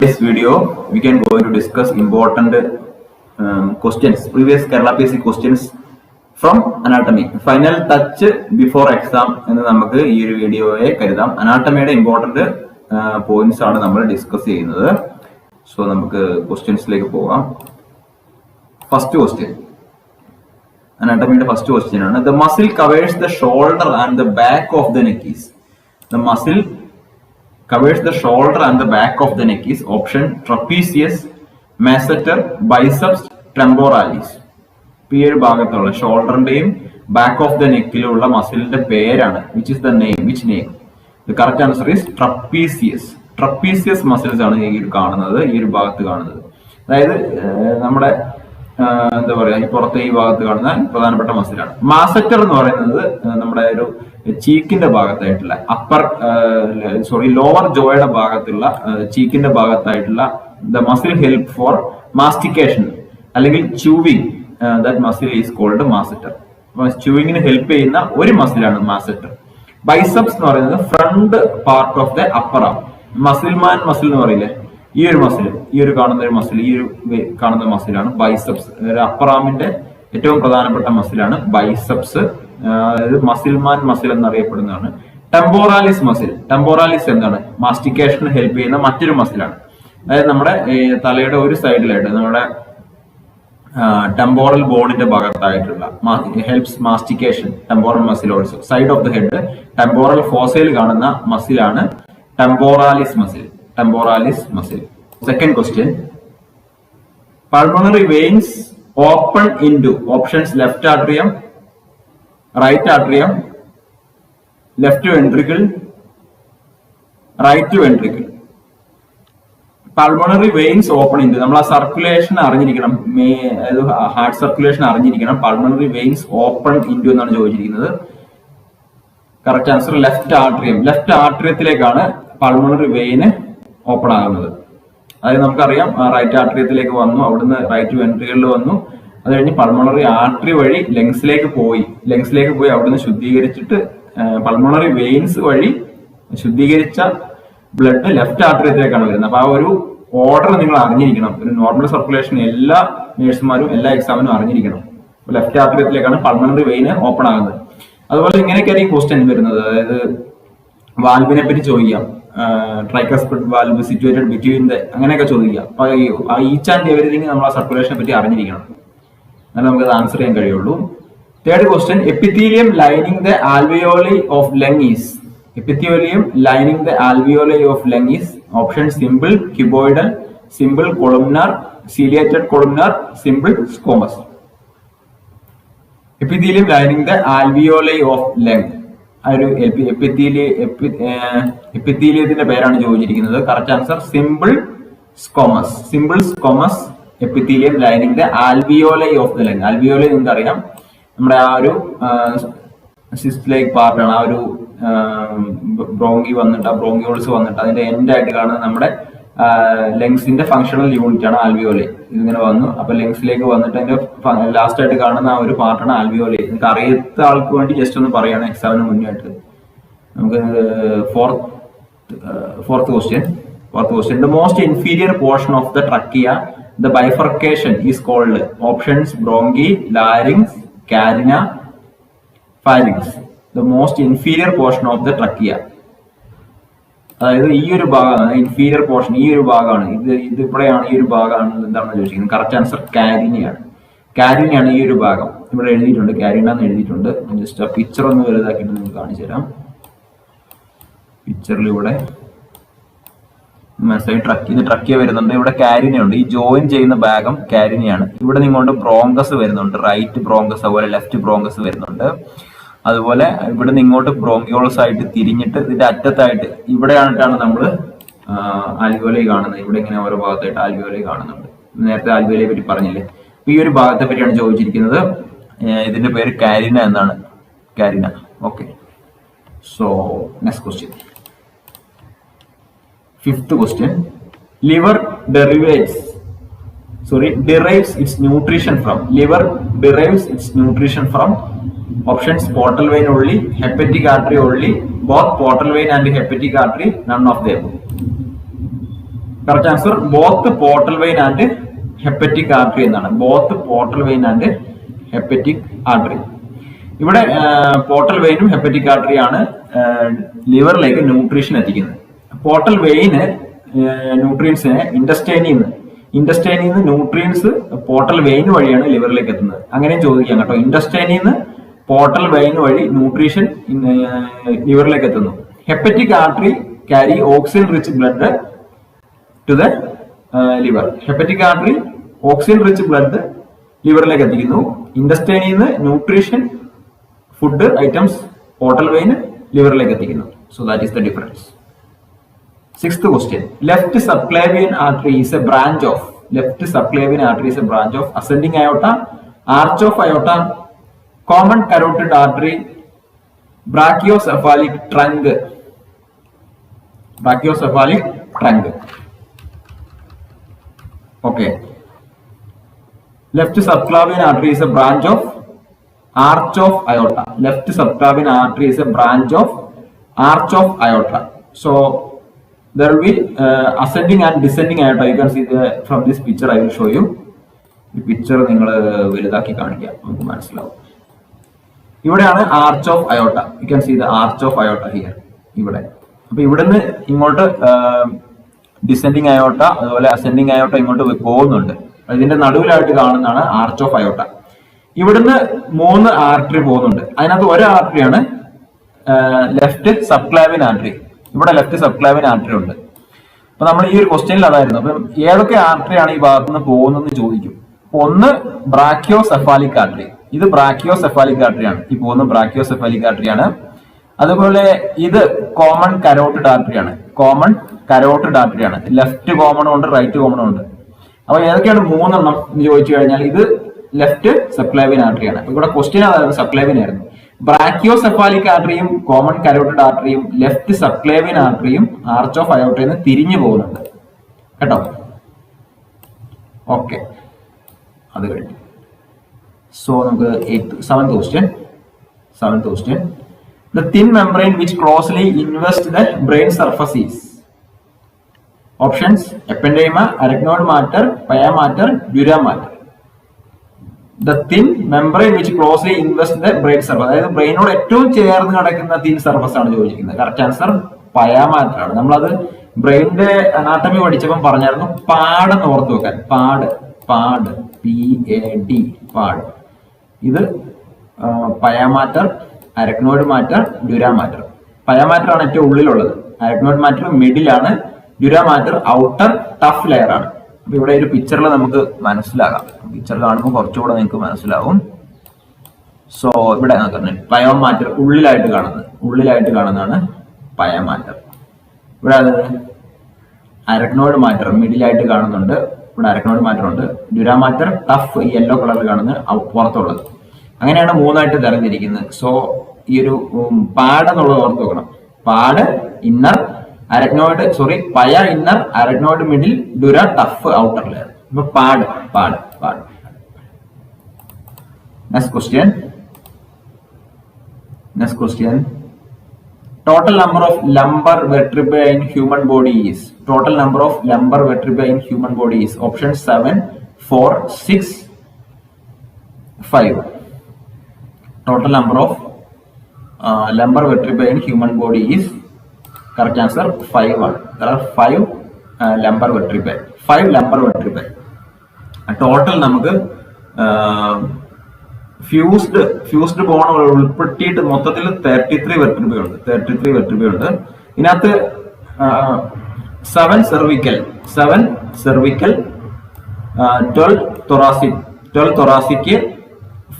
This video we can going to discuss important questions, previous Kerala PSC questions from anatomy. Final touch before exam എന്ന് നമുക്ക് ഈ ഒരു വീഡിയോയെ കരുതാം. അനാട്ടമിയുടെ important points ആണ് നമ്മൾ ഡിസ്കസ് ചെയ്യുന്നത്. സോ നമുക്ക് ക്വസ്റ്റ്യൻസിലേക്ക് പോകാം. ഫസ്റ്റ് ക്വസ്റ്റ്യൻ, അനാട്ടമിയുടെ ഫസ്റ്റ് ക്വസ്റ്റ്യൻ ആണ്. The muscle covers the shoulder and the back of the neck is. The muscle covers the shoulder and the back of the neck is option trapezius, masseter, biceps, temporalis. ഈ ഒരു ഭാഗത്തുള്ള ഷോൾഡറിന്റെയും back of the നെക്കിലുള്ള മസിലിന്റെ പേരാണ്. Which is the name? Which name? The correct answer is trapezius. Trapezius muscles ആണ് ഈ കാണുന്നത്, ഈ ഒരു ഭാഗത്ത് കാണുന്നത്. അതായത് നമ്മുടെ എന്താ പറയാ, ഈ പുറത്തെ ഈ ഭാഗത്ത് കാണുന്ന പ്രധാനപ്പെട്ട മസിലാണ്. മാസറ്റർ എന്ന് പറയുന്നത് നമ്മുടെ ഒരു ചീക്കിന്റെ ഭാഗത്തായിട്ടുള്ള ലോവർ ജോയുടെ ഭാഗത്തുള്ള ചീക്കിന്റെ ഭാഗത്തായിട്ടുള്ള the muscle help for mastication അല്ലെങ്കിൽ chewing. That muscle is called masseter. ച്യൂവിങ്ങിന് ഹെൽപ്പ് ചെയ്യുന്ന ഒരു മസിലാണ് മാസറ്റർ. ബൈസെപ്സ് എന്ന് പറയുന്നത് front part of the upper arm. Muscleman muscle എന്ന് പറയില്ലേ, ഈ ഒരു മസിൽ, ഈ ഒരു കാണുന്ന ഒരു മസിൽ, ഈ ഒരു കാണുന്ന മസിലാണ് ബൈസെപ്സ്. അപ്പർ ആമിന്റെ ഏറ്റവും പ്രധാനപ്പെട്ട മസിലാണ് ബൈസെപ്സ്. അതായത് മസിൽമാൻ മസിൽ എന്നറിയപ്പെടുന്നതാണ്. ടെമ്പോറാലിസ് മസിൽ. ടെമ്പോറാലിസ് എന്താണ്? മാസ്റ്റിക്കേഷന് ഹെൽപ്പ് ചെയ്യുന്ന മറ്റൊരു മസിലാണ്. അതായത് നമ്മുടെ തലയുടെ ഒരു സൈഡിലായിട്ട് നമ്മുടെ ടെമ്പോറൽ ബോണിന്റെ ഭാഗത്തായിട്ടുള്ള helps mastication. Temporal muscle also side of the head. Temporal ഫോസയിൽ കാണുന്ന മസിലാണ് temporalis muscle. Temporalis muscle. Second question, pulmonary veins open into options left atrium, right atrium, left ventricle, right ventricle. Pulmonary veins open into, നമ്മൾ ആ circulation അറിഞ്ഞിരിക്കണം, heart circulation അറിഞ്ഞിരിക്കണം. Pulmonary veins open into എന്നാണ് ചോദിച്ചിരിക്കുന്നത്. Correct answer left atrium. Left ആട്രിയത്തിലേക്കാണ് pulmonary വെയിന് open ആകുന്നത്. അതായത് നമുക്കറിയാം, റൈറ്റ് ആട്രിയത്തിലേക്ക് വന്നു, അവിടുന്ന് റൈറ്റ് വെൻട്രിക്കിളിൽ വന്നു, അത് കഴിഞ്ഞ് പൾമണറി ആർട്ടറി വഴി ലങ്സിലേക്ക് പോയി അവിടുന്ന് ശുദ്ധീകരിച്ചിട്ട് പൾമണറി വെയിൻസ് വഴി ശുദ്ധീകരിച്ച ബ്ലഡ് ലെഫ്റ്റ് ആർട്ടറിയത്തിലേക്കാണ് വരുന്നത്. അപ്പൊ ആ ഒരു ഓർഡർ നിങ്ങൾ അറിഞ്ഞിരിക്കണം. ഒരു നോർമൽ സർക്കുലേഷൻ എല്ലാ നേഴ്സുമാരും എല്ലാ എക്സാമിനും അറിഞ്ഞിരിക്കണം. ലെഫ്റ്റ് ആർട്ടറിയത്തിലേക്കാണ് പൾമണറി വെയിന് ഓപ്പൺ ആകുന്നത്. അതുപോലെ ഇങ്ങനെയൊക്കെയാണ് ഈ ക്വസ്റ്റ്യൻ വരുന്നത്. അതായത് വാൽവിനെ പറ്റി ചോദിക്കാം, tricuspid valve situated between the, അങ്ങനെയൊക്കെ ചോദിക്കാം. അപ്പൊ ഈച്ച് ആൻഡ് എവരിതിങ് നമ്മൾ ആ സർക്കുലേഷനെ പറ്റി അറിഞ്ഞിരിക്കണം, എന്നാലും നമുക്ക് അത് ആൻസർ ചെയ്യാൻ കഴിയുള്ളൂ. Third question, epithelium lining the alveoli of lung is. Epithelium lining the alveoli of lung is option simple cuboidal, simple columnar, ciliated columnar, simple squamous. Epithelium lining the alveoli of lung, ആ ഒരു എപ്പിത്തീലിയത്തിന്റെ പേരാണ് ചോദിച്ചിരിക്കുന്നത്. Correct answer simple squamous. Simple squamous epithelium lining the alveoli of the lung. Alveoli നിങ്ങൾക്കറിയാം, നമ്മുടെ ആ ഒരു cyst like പാർട്ടാണ്. ആ ഒരു ബ്രോങ്കി വന്നിട്ട്, ആ ബ്രോങ്കിയോൾസ് വന്നിട്ട് അതിന്റെ എൻഡ് ആയിട്ട് കാണുന്നത് നമ്മുടെ ലങ്സിന്റെ ഫങ്ഷണൽ യൂണിറ്റ് ആണ് ആൽവിയോളി. ഇതിങ്ങനെ വന്നു, അപ്പൊ ലങ്സിലേക്ക് വന്നിട്ട് അതിന്റെ ലാസ്റ്റ് ആയിട്ട് കാണുന്ന ആ ഒരു പാർട്ടാണ് ആൽവിയോളി. നിങ്ങൾക്ക് അറിയാത്ത ആൾക്ക് വേണ്ടി ജസ്റ്റ് ഒന്ന് പറയാണ് എക്സാമിന് മുന്നേ ആയിട്ട്. നമുക്ക് fourth question, the most inferior portion of the trachea, the bifurcation is called options bronchi, larynx, carina, pharynx. The most inferior portion of the trachea, അതായത് ഈ ഒരു ഭാഗമാണ് ഇൻഫീരിയർ പോർഷൻ. ഈ ഒരു ഭാഗമാണ് ഇത് ഇവിടെയാണ്, ഈ ഒരു ഭാഗമാണ് എന്താണെന്ന് ചോദിച്ചിരിക്കുന്നത്. Correct answer കാരിനയാണ്. കാരിനയാണ് ഈ ഒരു ഭാഗം. ഇവിടെ എഴുതിയിട്ടുണ്ട്, കാരിന എന്ന് എഴുതിയിട്ടുണ്ട്. ജസ്റ്റ് ആ പിക്ചർ ഒന്ന് വലുതാക്കിയിട്ട് നിങ്ങൾക്ക് കാണിച്ചു തരാം. പിക്ചറിൽ ഇവിടെ മനസ്സിലായി ട്രക്കിയ വരുന്നുണ്ട്. ഇവിടെ കാരിനയുണ്ട്. ഈ ജോയിൻ ചെയ്യുന്ന ഭാഗം കാരിനയാണ്. ഇവിടെ നിങ്ങളുടെ ബ്രോങ്കസ് വരുന്നുണ്ട്, റൈറ്റ് ബ്രോങ്കസ്, അതുപോലെ ലെഫ്റ്റ് ബ്രോങ്കസ് വരുന്നുണ്ട്. അതുപോലെ ഇവിടെ നിന്ന് ഇങ്ങോട്ട് ബ്രോങ്കിയോളസ് ആയിട്ട് തിരിഞ്ഞിട്ട് ഇതിന്റെ അറ്റത്തായിട്ട് ഇവിടെയായിട്ടാണ് നമ്മൾ ആൽവിയോലി കാണുന്നത്. ഇവിടെ ഇങ്ങനെ ഓരോ ഭാഗത്തായിട്ട് ആൽവിയോലി കാണുന്നുണ്ട്. നേരത്തെ ആൽവിയോലിയെ പറ്റി പറഞ്ഞില്ലേ, ഈ ഒരു ഭാഗത്തെ പറ്റിയാണ് ചോദിച്ചിരിക്കുന്നത്. ഇതിന്റെ പേര് കാരിന എന്നാണ്. Carina. Okay, so next question, fifth question, liver derives its nutrition from. Liver derives its nutrition from options portal vein only, hepatic artery only, both portal vein and hepatic artery, none of them. Correct answer both portal vein and hepatic artery എന്നാണ്. Both portal vein and hepatic artery. ഇവിടെ portal വെയിനും hepatic ആർട്ടറിയാണ് ലിവറിലേക്ക് nutrition എത്തിക്കുന്നത്. Portal വെയിന് ന്യൂട്രിയൻസിനെ ഇൻഡസ്റ്റൈനിൽ നിന്ന് ന്യൂട്രിയൻസ് പോർട്ടൽ വെയിൻ വഴിയാണ് ലിവറിലേക്ക് എത്തുന്നത്. അങ്ങനെയും ചോദിക്കാം കേട്ടോ. ഇൻഡസ്റ്റൈനിൽ നിന്ന് പോർട്ടൽ വെയിൻ വഴി ന്യൂട്രീഷൻ ലിവറിലേക്ക് എത്തുന്നു. Hepatic artery carry oxygen rich blood to the liver. Hepatic artery oxygen rich blood ലിവറിലേക്ക് എത്തിക്കുന്നു. ഇൻഡസ്റ്റൈനിൽ നിന്ന് ന്യൂട്രീഷൻ ഫുഡ് ഐറ്റംസ് പോർട്ടൽ വെയിന് ലിവറിലേക്ക് എത്തിക്കുന്നു. So that is the difference. Sixth question. Left subclavian artery is a branch of. Left subclavian artery is a branch of ascending aorta, arch of aorta, common carotid artery, brachiocephalic trunk. Brachiocephalic trunk. Okay. Left subclavian artery is a branch of arch of aorta. Left subclavian artery is a branch of arch of aorta. So there will be ascending and descending aorta. You can see from this picture. I will show you. ഈ picture നിങ്ങൾ വലുതാക്കി കാണിക്കാം, നമുക്ക് മനസ്സിലാവും. ഇവിടെയാണ് arch of aorta. You can see the arch of aorta here. ഇവിടെ അപ്പൊ ഇവിടുന്ന് ഇങ്ങോട്ട് ഡിസെൻഡിങ് അയോട്ട, അതുപോലെ അസെൻഡിങ് അയോട്ട ഇങ്ങോട്ട് പോകുന്നുണ്ട്. ഇതിന്റെ നടുവിലായിട്ട് കാണുന്നതാണ് ആർച്ച് ഓഫ് അയോട്ട. ഇവിടുന്ന് 3 ആർട്ടറി പോകുന്നുണ്ട്. അതിനകത്ത് ഒരു ആർട്ടറിയാണ് ലെഫ്റ്റ് സബ്ക്ലാവിയൻ ആർട്ടറി. ഇവിടെ ലെഫ്റ്റ് സബ്ക്ലാവിയൻ ആർട്ടറി ഉണ്ട്. അപ്പൊ നമ്മൾ ഈ ഒരു ക്വസ്റ്റ്യനിൽ അതായിരുന്നു. അപ്പം ഏതൊക്കെ ആർട്ടറിയാണ് ഈ ഭാഗത്ത് നിന്ന് പോകുന്നതെന്ന് ചോദിക്കും. ഒന്ന് ബ്രാക്കിയോസെഫാലിക് ആർട്ടറി. ഇത് ബ്രാക്കിയോസെഫാലിക് ആർട്ടറിയാണ്. ഈ പോകുന്ന ബ്രാക്കിയോസെഫാലിക് ആർട്ടറിയാണ്. അതുപോലെ ഇത് കോമൺ കരോട്ടിഡ് ആർട്ടറിയാണ്. കോമൺ കരോട്ടിഡ് ആർട്ടറിയാണ്. ലെഫ്റ്റ് കോമണും ഉണ്ട്, റൈറ്റ് കോമണും ഉണ്ട്. അപ്പൊ ഏതൊക്കെയാണ് 3 എണ്ണം എന്ന് ചോദിച്ചു കഴിഞ്ഞാൽ ഇത് ലെഫ്റ്റ് സബ്ക്ലാവിയൻ ആർട്ടറിയാണ്. അപ്പൊ ഇവിടെ ക്വസ്റ്റ്യൻ അതായത് സബ്ക്ലാവിയൻ ആയിരുന്നു. ബ്രാക്കിയോസെഫാലിക് ആർട്ടറിയും കോമൺ കരോട്ടിഡ് ആർട്ടറിയും ലെഫ്റ്റ് സബ്ക്ലേവിയൻ ആർട്ടറിയും ആർച്ച് ഓഫ് അയോട്ടയിൽ നിന്ന് തിരിഞ്ഞു പോകുന്നുണ്ട് കേട്ടോ. ഓക്കെ, അത് കഴിഞ്ഞു. സോ നമുക്ക് seventh question. The thin membrane which closely invests the brain surface is. Options: ependyma, arachnoid matter, pia matter, dura matter. The thin membrane which closely invests the brain surface. അതായത് ബ്രെയിനോട് ഏറ്റവും ചേർന്ന് കിടക്കുന്ന thin surface ആണ് ചോദിച്ചിരിക്കുന്നത്. Correct answer പയാ mater ആണ്. നമ്മളത് ബ്രെയിനിന്റെ anatomy പഠിച്ചപ്പം പറഞ്ഞായിരുന്നു പാടെന്ന് ഓർത്ത് വെക്കാൻ. പാട് PAD പാട്. ഇത് pia mater, arachnoid mater, dura mater. Pia mater ആണ് ഏറ്റവും ഉള്ളിലുള്ളത്. അരക്നോയിഡ് മാറ്റർ മിഡിലാണ്. Dura mater outer tough layer ആണ്. അപ്പൊ ഇവിടെ ഒരു പിക്ചറിൽ നമുക്ക് മനസ്സിലാകാം. പിക്ചർ കാണുമ്പോൾ കുറച്ചുകൂടെ നിങ്ങൾക്ക് മനസ്സിലാവും. സോ ഇവിടെ നോക്കുന്നത് പയോ മാറ്റർ ഉള്ളിലായിട്ട് കാണുന്നതാണ് പയ മാറ്റർ. ഇവിടെ അത് അരക്നോയിഡ് മാറ്റർ മിഡിലായിട്ട് കാണുന്നുണ്ട്. ഇവിടെ അരക്നോയിഡ് മാറ്റർ ഉണ്ട്. ഡ്യൂരാ മാറ്റർ ടഫ് യെല്ലോ കളറിൽ കാണുന്നത് പുറത്തുള്ളത്. അങ്ങനെയാണ് 3ആയിട്ട് തരംതിരിക്കുന്നത്. സോ ഈ ഒരു പാഡ് എന്നുള്ളത് ഓർത്ത് വെക്കണം. Pad inner, pia inner, arachnoid middle, dura tough outer layer. ഇപ്പൊ pad. Next question. Total number of lumbar vertebrae in human body is. Total number of lumbar vertebrae in human body is. Option 7, 4, 6, 5. Total number of lumbar vertebrae in human body is. Correct answer 5 ആണ്. There are 5 lumbar vertebrae. 5 lumbar vertebrae. Total നമുക്ക് fused bone ഉൾപ്പെടുത്തിയിട്ട് മൊത്തത്തിൽ 33 vertebrae ഉണ്ട്. ഇതിനകത്ത് 7 cervical, 12 thoracic,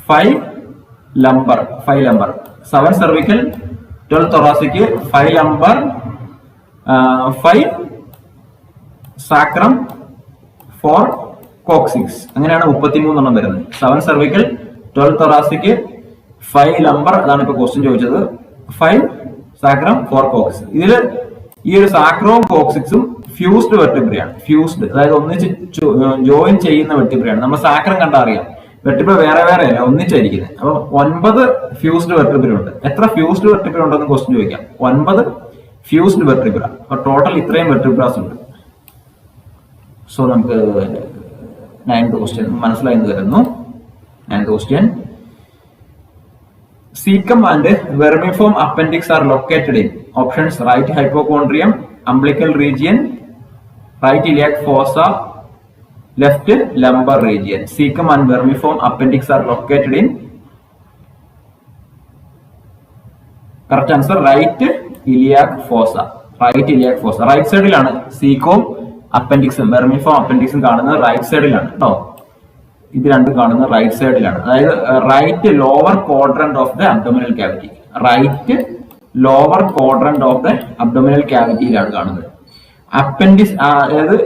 5 lumbar. 7 cervical, 12 thoracic, 5 lumbar, 5 sacrum, 4 coccyx. അങ്ങനെയാണ് 33 എണ്ണം വരുന്നത്. 7 cervical, 12 thoracic, 5 lumbar, അതാണ് ഇപ്പൊ ക്വസ്റ്റ്യൻ ചോദിച്ചത്. 5 sacrum, 4 coccyx. ഇതില് ഈ ഒരു സാക്രവും കോക്സിക്സും ഫ്യൂസ്ഡ് വെർട്ടിബ്രേ ആണ്. ഫ്യൂസ്ഡ് അതായത് ഒന്നിച്ച് ജോയിൻ ചെയ്യുന്ന വെർട്ടിബ്രേ ആണ്. നമ്മൾ സാക്രം കണ്ടാ അറിയാം, വെർട്ടിബ്ര വേറെ അല്ല, ഒന്നിച്ചായിരിക്കുന്നത്. അപ്പൊ 9 ഫ്യൂസ്ഡ് വെർട്ടിബ്ര ഉണ്ട്. എത്ര ഫ്യൂസ്ഡ് വെർട്ടിബ്ര ഉണ്ടെന്ന് ക്വസ്റ്റ്യൻ ചോദിക്കാം. 9 ഫ്യൂസ്ഡ് വെർട്ടിബ്ര. അപ്പൊ ടോട്ടൽ ഇത്രയും വെർട്ടിബ്രാസ് ഉണ്ട്. സോ നമുക്ക് 9th ക്വസ്റ്റ്യൻ മനസ്സിലായെന്ന് കരുതുന്നു. 9th question, cecum and vermiform appendix are located in options: right hypochondrium, umbilical region, right iliac fossa, left lumbar region. Cecum and vermiform appendix are located in, correct answer, right iliac fossa. Right iliac fossa, right സൈഡിലാണ് സീക്കോം അപ്പൻഡിക്സും vermiform അപ്പൻഡിക്സും കാണുന്നത് right സൈഡിലാണ് കേട്ടോ. ഇത് രണ്ടും കാണുന്നത് right സൈഡിലാണ്, അതായത് right lower quadrant of the abdominal cavity. Right lower quadrant of the abdominal ക്യാവിറ്റിയിലാണ് കാണുന്നത്. അപ്പൻഡിക്സ്, അതായത്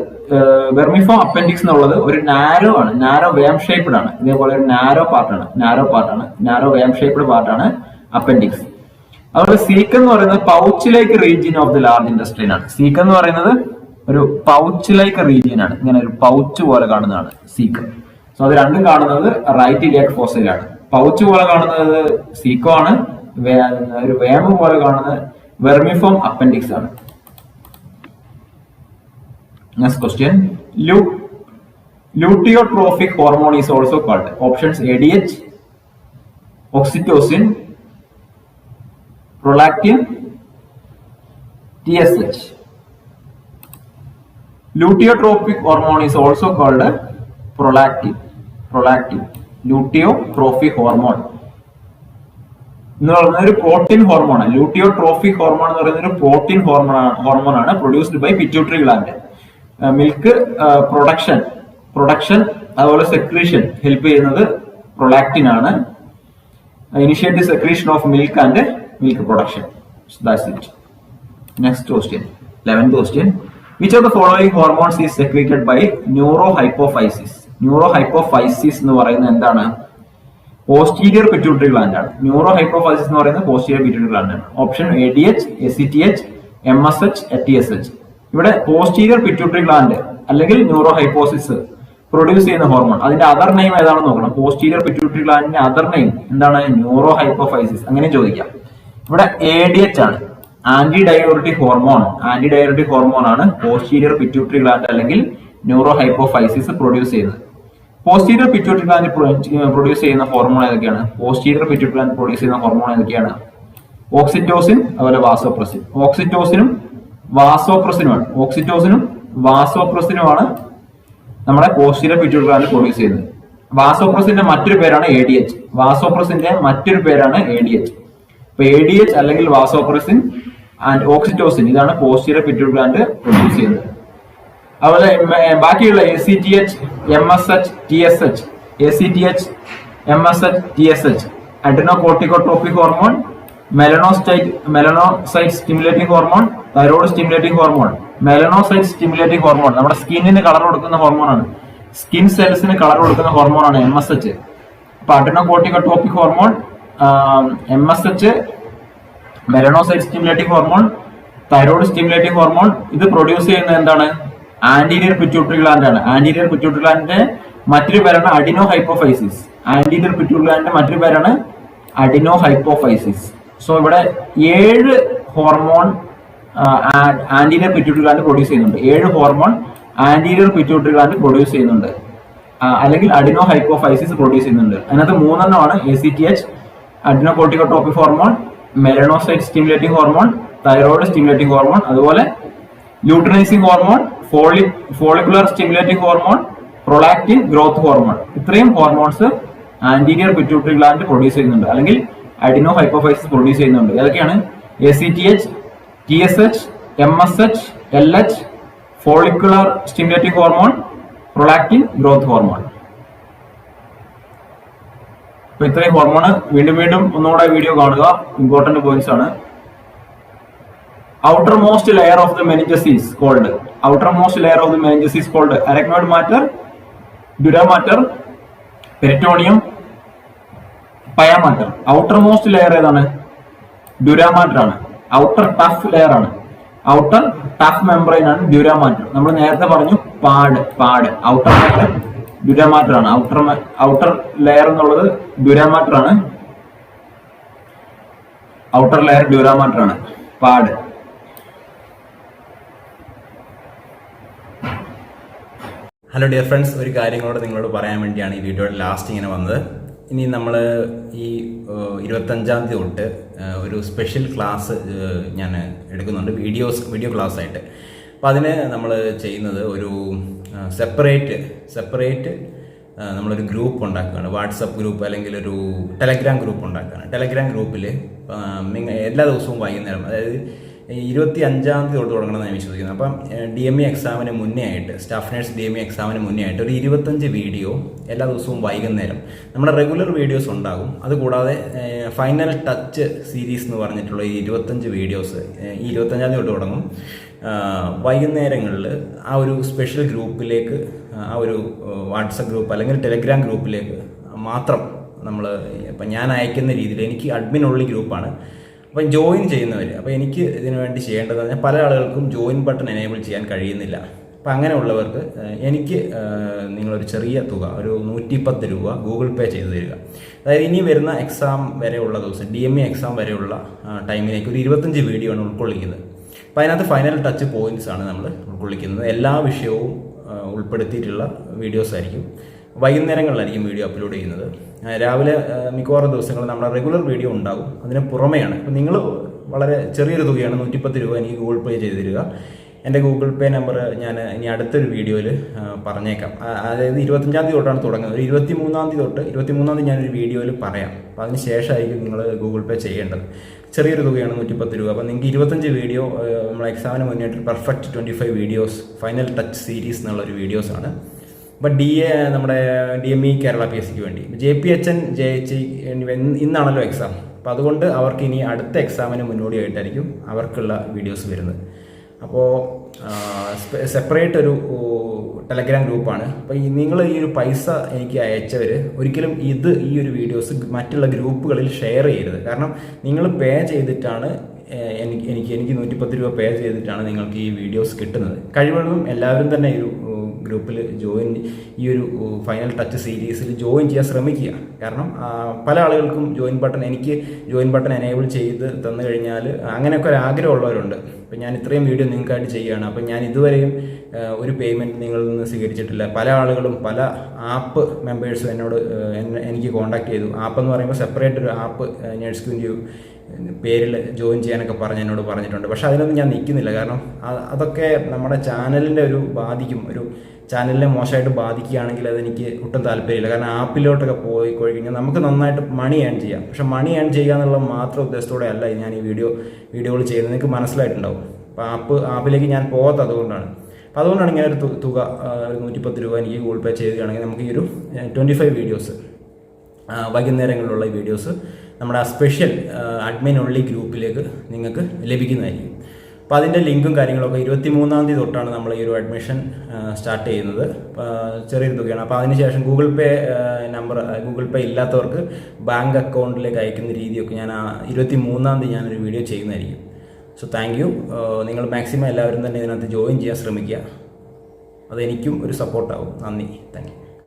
വെർമിഫോം അപ്പൻഡിക്സ് എന്നുള്ളത് ഒരു നാരോ ആണ്, നാരോ വേം ഷേപ്ഡ് ആണ്. ഇതേപോലെ ഒരു നാരോ പാർട്ടാണ്, നാരോ വേം ഷേപ്ഡ് പാർട്ടാണ് അപ്പൻഡിക്സ്. അതുപോലെ സീക്ക് എന്ന് പറയുന്നത് pouch like region of the large ഇൻഡസ്ട്രീൻ ആണ്. സീക്ക് എന്ന് പറയുന്നത് ഒരു പൗച്ച് ലൈക്ക് റീജിയൻ ആണ്, ഇങ്ങനെ ഒരു പൗച്ച് പോലെ കാണുന്നതാണ് സീക്ക്. സോ അത് രണ്ടും കാണുന്നത് റൈറ്റ് ഇലിയാക് ഫോസയിലാണ്. പൗച്ച് പോലെ കാണുന്നത് സീക്കോ ആണ്, ഒരു വേമ പോലെ കാണുന്നത് വെർമിഫോം അപ്പൻഡിക്സ് ആണ്. Next question, luteotrophic hormone is also called. Options: ADH, oxytocin, prolactin, TSH. Luteotrophic hormone is also called prolactin. Luteotrophic hormone എന്ന് പറയുന്നത് ഒരു പ്രോട്ടീൻ ഹോർമോണാണ്. ലൂട്ടിയോട്രോഫിക് ഹോർമോൺ എന്ന് പറയുന്നത് ഒരു പ്രോട്ടീൻ ഹോർമോണാണ് produced by pituitary gland. Milk production അതുപോലെ സെക്രീഷൻ ഹെൽപ്പ് ചെയ്യുന്നത് പ്രൊലാക്റ്റിൻ ആണ്. Initiate secretion of milk and milk production. That's it. Next question, 11th question, which of the following hormones is secreted by neurohypophysis? Neurohypophysis എന്ന് പറയുന്നത് എന്താണ്? Posterior pituitary gland ആണ്. ന്യൂറോഹൈപ്പോഫൈസിസ് എന്ന് പറയുന്നത് posterior pituitary gland ആണ്. Option: ADH, ACTH, MSH, TSH. ഇവിടെ posterior pituitary gland അല്ലെങ്കിൽ ന്യൂറോഹൈപ്പോസിസ് produce ചെയ്യുന്ന ഹോർമോൺ, അതിന്റെ അതർ നെയിം ഏതാണെന്ന് നോക്കണം. പോസ്റ്റീരിയർ പിറ്റ്യൂട്ടറി ഗ്ലാൻഡിന്റെ അതർ നെയിം എന്താണ്? ന്യൂറോഹൈപ്പോഫൈസിസ്. അങ്ങനെ ചോദിക്കാം. ഇവിടെ ADH ആണ്, ആന്റി ഡയോറിറ്റിക് ഹോർമോൺ ആണ് പോസ്റ്റീരിയർ പിറ്റ്യൂട്ടറി ഗ്ലാൻഡ് അല്ലെങ്കിൽ ന്യൂറോഹൈപ്പോഫൈസിസ് പ്രൊഡ്യൂസ് ചെയ്യുന്നത്. പോസ്റ്റീരിയർ പിറ്റ്യൂട്ടറി ഗ്ലാൻഡ് പ്രൊഡ്യൂസ് ചെയ്യുന്ന ഹോർമോൺ ഏതൊക്കെയാണ്? ഓക്സിറ്റോസിൻ, അതുപോലെ വാസോപ്രസിൻ. ഓക്സിറ്റോസിനും വാസോപ്രസിനുമാണ് നമ്മുടെ പോസ്റ്റീരിയർ പിറ്റ്യൂട്ടറി ഗ്ലാൻഡ് പ്രൊഡ്യൂസ് ചെയ്യുന്നത്. വാസോപ്രസിന്റെ മറ്റൊരു പേരാണ് ADH. അപ്പൊ ADH അല്ലെങ്കിൽ വാസോപ്രസിൻ ആൻഡ് ഓക്സിറ്റോസിൻ, ഇതാണ് പോസ്റ്റീരിയർ പിറ്റ്യൂട്ടറി ഗ്ലാൻഡ് പ്രൊഡ്യൂസ് ചെയ്യുന്നത്. അതുപോലെ ബാക്കിയുള്ള ACTH, MSH, TSH, adrenocorticotropic hormone, melanocyte stimulating hormone, thyroid stimulating hormone. Melanocyte stimulating hormone നമ്മുടെ സ്കിന്നിന് കളർ കൊടുക്കുന്ന ഹോർമോണാണ്, സ്കിൻ സെൽസിന് കളർ കൊടുക്കുന്ന ഹോർമോണാണ് MSH. അപ്പൊ adrenocorticotropic hormone, MSH, melanocyte stimulating hormone, thyroid stimulating hormone. ഇത് പ്രൊഡ്യൂസ് ചെയ്യുന്നത് എന്താണ്? ആന്റീരിയർ പിറ്റ്യൂട്ടറി ഗ്ലാൻഡ് ആണ്. ആന്റീരിയർ പിറ്റ്യൂട്ടറി ഗ്ലാൻഡിന്റെ മറ്റൊരു പേരാണ് അഡിനോഹൈപ്പോഫൈസിസ്. സോ ഇവിടെ 7 hormone anterior pituitary gland produce ചെയ്യുന്നുണ്ട്. 7 hormone anterior pituitary gland produce ചെയ്യുന്നുണ്ട്, അല്ലെങ്കിൽ അഡിനോഹൈപ്പോഫൈസിസ് പ്രൊഡ്യൂസ് ചെയ്യുന്നുണ്ട്. അതിനകത്ത് 3 ACTH, adrenocorticotropic hormone, melanocyte stimulating hormone, thyroid stimulating hormone, അതുപോലെ luteinising hormone, follicular stimulating hormone, prolactin, growth hormone. ഇത്രയും hormones anterior pituitary gland produce ചെയ്യുന്നുണ്ട്, അല്ലെങ്കിൽ adenohypophysis produce ചെയ്യുന്നുണ്ട്. ഏതൊക്കെയാണ്? ACTH, TSH, MSH, LH, follicular stimulating hormone, prolactin, growth hormone. അപ്പൊ ഇത്രയും hormone വീണ്ടും ഒന്നുകൂടെ വീഡിയോ കാണുക, ഇമ്പോർട്ടന്റ് പോയിന്റ്സ് ആണ്. outermost layer of the meninges is called arachnoid matter, dura matter, peritoneum, pia matter. outermost layer ഏതാണ്? dura matter ആണ്. outer tough layer ആണ്, outer tough membrane ആണ് dura matter. നമ്മൾ നേരത്തെ പറഞ്ഞു pad outer layer dura matter ആണ്. outer layer എന്നുള്ളത് dura matter ആണ്. outer layer dura matter ആണ്, പാഡ്. ഹലോ ഡിയർ ഫ്രണ്ട്സ്, ഒരു കാര്യം കൂടെ നിങ്ങളോട് പറയാൻ വേണ്ടിയാണ് ഈ വീഡിയോയുടെ ലാസ്റ്റ് ഇങ്ങനെ വന്നത്. ഇനി നമ്മൾ ഈ 25-ാം തീയതി തൊട്ട് ഒരു സ്പെഷ്യൽ ക്ലാസ് ഞാൻ എടുക്കുന്നുണ്ട്, വീഡിയോ ക്ലാസ് ആയിട്ട്. അപ്പോൾ അതിന് നമ്മൾ ചെയ്യുന്നത് ഒരു സെപ്പറേറ്റ് നമ്മളൊരു ഗ്രൂപ്പ് ഉണ്ടാക്കുകയാണ്. വാട്സപ്പ് ഗ്രൂപ്പ് അല്ലെങ്കിൽ ഒരു ടെലഗ്രാം ഗ്രൂപ്പ് ഉണ്ടാക്കുകയാണ്. ടെലഗ്രാം ഗ്രൂപ്പിൽ എല്ലാ ദിവസവും വൈകുന്നേരം, അതായത് 25-ാം തീയതി തൊട്ട് തുടങ്ങണമെന്ന് ഞാൻ വിശ്വസിക്കുന്നു. അപ്പം DME എക്സാമിന് മുന്നേ ആയിട്ട്, സ്റ്റാഫ് നേഴ്സ് DME എക്സാമിന് മുന്നേ ആയിട്ട് ഒരു 25 വീഡിയോ എല്ലാ ദിവസവും വൈകുന്നേരം നമ്മുടെ റെഗുലർ വീഡിയോസ് ഉണ്ടാകും. അതുകൂടാതെ ഫൈനൽ ടച്ച് സീരീസ് എന്ന് പറഞ്ഞിട്ടുള്ള ഈ 25 വീഡിയോസ് ഈ 25-ാം തീയതി തൊട്ട് തുടങ്ങും. വൈകുന്നേരങ്ങളിൽ ആ ഒരു സ്പെഷ്യൽ ഗ്രൂപ്പിലേക്ക്, ആ ഒരു വാട്സപ്പ് ഗ്രൂപ്പ് അല്ലെങ്കിൽ ടെലഗ്രാം ഗ്രൂപ്പിലേക്ക് മാത്രം നമ്മൾ ഇപ്പം ഞാൻ അയക്കുന്ന രീതിയിൽ, എനിക്ക് അഡ്മിൻ ഉള്ള ഗ്രൂപ്പാണ്. അപ്പം ജോയിൻ ചെയ്യുന്നവർ, അപ്പോൾ എനിക്ക് ഇതിനു വേണ്ടി ചെയ്യേണ്ടതെന്ന് പറഞ്ഞാൽ പല ആളുകൾക്കും ജോയിൻ ബട്ടൺ എനേബിൾ ചെയ്യാൻ കഴിയുന്നില്ല. അപ്പം അങ്ങനെയുള്ളവർക്ക് എനിക്ക് നിങ്ങളൊരു ചെറിയ തുക, ഒരു 110 രൂപ ഗൂഗിൾ പേ ചെയ്ത് തരിക. അതായത് ഇനി വരുന്ന എക്സാം വരെയുള്ള ദിവസം, DME എക്സാം വരെയുള്ള ടൈമിലേക്ക് ഒരു 25 വീഡിയോ ആണ് ഉൾക്കൊള്ളിക്കുന്നത്. അപ്പോൾ അതിനകത്ത് ഫൈനൽ ടച്ച് പോയിന്റ്സ് ആണ് നമ്മൾ ഉൾക്കൊള്ളിക്കുന്നത്. എല്ലാ വിഷയവും ഉൾപ്പെടുത്തിയിട്ടുള്ള വീഡിയോസ് ആയിരിക്കും. വൈകുന്നേരങ്ങളിലായിരിക്കും വീഡിയോ അപ്ലോഡ് ചെയ്യുന്നത്. രാവിലെ മിക്കവാറും ദിവസങ്ങൾ നമ്മുടെ റെഗുലർ വീഡിയോ ഉണ്ടാകും. അതിന് പുറമെയാണ്. അപ്പോൾ നിങ്ങൾ വളരെ ചെറിയൊരു തുകയാണ്, 110 രൂപ എനിക്ക് ഗൂഗിൾ പേ ചെയ്ത് തരിക. എൻ്റെ ഗൂഗിൾ പേ നമ്പർ ഞാൻ ഇനി അടുത്തൊരു വീഡിയോയിൽ പറഞ്ഞേക്കാം. അതായത് 25-ാം തീയതി തൊട്ടാണ് തുടങ്ങുന്നത്. ഒരു 23-ാം തീയതി ഞാനൊരു വീഡിയോയിൽ പറയാം. അപ്പോൾ അതിന് ശേഷമായിരിക്കും നിങ്ങൾ ഗൂഗിൾ പേ ചെയ്യേണ്ടത്. ചെറിയൊരു തുകയാണ് 110 രൂപ. അപ്പോൾ നിങ്ങൾക്ക് 25 വീഡിയോ നമ്മൾ എക്സാമിന് മുന്നേറ്റ് perfect 25 videos, final touch series എന്നുള്ളൊരു വീഡിയോസാണ്. അപ്പോൾ നമ്മുടെ DME കേരള PSCക്ക് വേണ്ടി JPHN JHE ഇന്നാണല്ലോ എക്സാം. അപ്പോൾ അതുകൊണ്ട് അവർക്ക് ഇനി അടുത്ത എക്സാമിന് മുന്നോടിയായിട്ടായിരിക്കും അവർക്കുള്ള വീഡിയോസ് വരുന്നത്. അപ്പോൾ സെപ്പറേറ്റ് ഒരു ടെലഗ്രാം ഗ്രൂപ്പാണ്. അപ്പോൾ നിങ്ങൾ ഈ ഒരു പൈസ എനിക്ക് അയച്ചവർ ഒരിക്കലും ഈ ഒരു വീഡിയോസ് മറ്റുള്ള ഗ്രൂപ്പുകളിൽ ഷെയർ ചെയ്യരുത്. കാരണം നിങ്ങൾ പേ ചെയ്തിട്ടാണ്, എനിക്ക് 110 രൂപ പേ ചെയ്തിട്ടാണ് നിങ്ങൾക്ക് ഈ വീഡിയോസ് കിട്ടുന്നത്. കഴിവതും എല്ലാവരും തന്നെ ഈ ഒരു ഗ്രൂപ്പിൽ ഈ ഒരു ഫൈനൽ ടച്ച് സീരീസിൽ ജോയിൻ ചെയ്യാൻ ശ്രമിക്കുക. കാരണം പല ആളുകൾക്കും എനിക്ക് ജോയിൻ ബട്ടൺ എനേബിൾ ചെയ്ത് തന്നു കഴിഞ്ഞാൽ അങ്ങനെയൊക്കെ ഒരു ആഗ്രഹമുള്ളവരുണ്ട്. അപ്പം ഞാൻ ഇത്രയും വീഡിയോ നിങ്ങൾക്കായിട്ട് ചെയ്യുകയാണ്. അപ്പം ഞാൻ ഇതുവരെയും ഒരു പേയ്മെൻറ്റ് നിങ്ങളിൽ നിന്ന് സ്വീകരിച്ചിട്ടില്ല. പല ആളുകളും പല ആപ്പ് മെമ്പേഴ്സും എനിക്ക് കോൺടാക്ട് ചെയ്തു. ആപ്പ് എന്ന് പറയുമ്പോൾ സെപ്പറേറ്റ് ഒരു ആപ്പ് നേഴ്സ് ക്യൂൻയു പേരിൽ ജോയിൻ ചെയ്യാനൊക്കെ എന്നോട് പറഞ്ഞിട്ടുണ്ട്. പക്ഷെ അതിനൊന്നും ഞാൻ നിൽക്കുന്നില്ല. കാരണം അതൊക്കെ നമ്മുടെ ചാനലിൻ്റെ ഒരു ചാനലിനെ മോശമായിട്ട് ബാധിക്കുകയാണെങ്കിൽ അതെനിക്ക് ഒട്ടും താല്പര്യമില്ല. കാരണം ആപ്പിലോട്ടൊക്കെ പോയി കഴിഞ്ഞാൽ നമുക്ക് നന്നായിട്ട് മണി ഏൺ ചെയ്യാം. പക്ഷെ മണി ഏൺ ചെയ്യുക എന്നുള്ള മാത്രം ഉദ്ദേശത്തോടെ അല്ല ഞാൻ ഈ വീഡിയോകൾ ചെയ്യുന്നത്. നിങ്ങൾക്ക് മനസ്സിലായിട്ടുണ്ടാവും. അപ്പോൾ ആപ്പിലേക്ക് ഞാൻ പോകാത്ത അതുകൊണ്ടാണ്. അപ്പോൾ അതുകൊണ്ടാണ് ഇങ്ങനെ ഒരു തുക, 110 രൂപ എനിക്ക് ഗൂഗിൾ പേ ചെയ്യുകയാണെങ്കിൽ നമുക്ക് ഈ ഒരു 25 വീഡിയോസ്, വൈകുന്നേരങ്ങളിലുള്ള ഈ വീഡിയോസ് നമ്മുടെ ആ സ്പെഷ്യൽ അഡ്മിൻ ഉള്ളി ഗ്രൂപ്പിലേക്ക് നിങ്ങൾക്ക് ലഭിക്കുന്നതായിരിക്കും. അപ്പോൾ അതിൻ്റെ ലിങ്കും കാര്യങ്ങളൊക്കെ 23-ാം തീയതി തൊട്ടാണ് നമ്മൾ ഈ ഒരു അഡ്മിഷൻ സ്റ്റാർട്ട് ചെയ്യുന്നത്. ചെറിയൊരു തുകയാണ്. അപ്പോൾ അതിനുശേഷം ഗൂഗിൾ പേ ഇല്ലാത്തവർക്ക് ബാങ്ക് അക്കൗണ്ടിലേക്ക് അയക്കുന്ന രീതിയൊക്കെ ഞാൻ 23-ാം തീയതി ഞാനൊരു വീഡിയോ ചെയ്യുന്നതായിരിക്കും. So thank you. നിങ്ങൾ മാക്സിമം എല്ലാവരും തന്നെ ഇതിനകത്ത് ജോയിൻ ചെയ്യാൻ ശ്രമിക്കുക. അതെനിക്കും ഒരു സപ്പോർട്ടാവും. നന്ദി. Thank you.